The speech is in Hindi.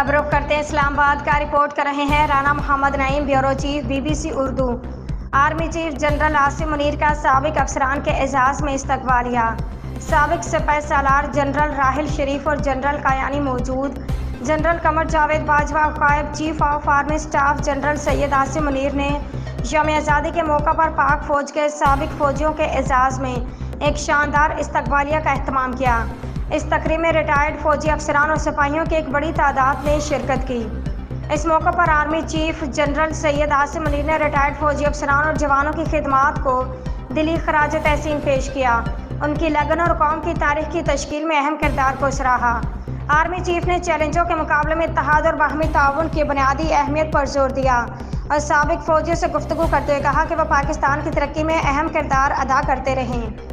अब रुख करते हैं इस्लामाबाद का। रिपोर्ट कर रहे हैं Rana Mohammad Naeem, bureau chief BBC Urdu. Army chief general Asim Munir का साबिक अफसरान के एजाज़ में इस्तकबालिया। साबिक सिपाह सालार जनरल राहिल शरीफ और जनरल कायानी मौजूद। जनरल कमर जावेद बाजवा, कायब chief of army staff general Syed Asim Munir ने यौम आज़ादी के मौका पर पाक फ़ौज के साबिक फ़ौजियों के एजाज़ में एक शानदार इस्तकबालिया का एहतमाम किया। इस तकरीब में रिटायर्ड फ़ौजी अफसरान और सिपाहियों की एक बड़ी तादाद ने शिरकत की। इस मौके पर army chief general Syed Asim Munir ने रिटायर्ड फ़ौजी अफसरान और जवानों की खिदमात को दिली खराज तहसीन पेश किया। उनकी लगन और कौम की तारीख की तश्कील में अहम किरदार को सराहा। आर्मी चीफ ने चैलेंजों के मुकाबले में इत्तेहाद और बाहमी ताउन की बुनियादी अहमियत पर जोर दिया और साबिक फ़ौजियों से गुफ्तगू करते हुए कहा कि वह पाकिस्तान की तरक्की में अहम किरदार अदा करते रहें।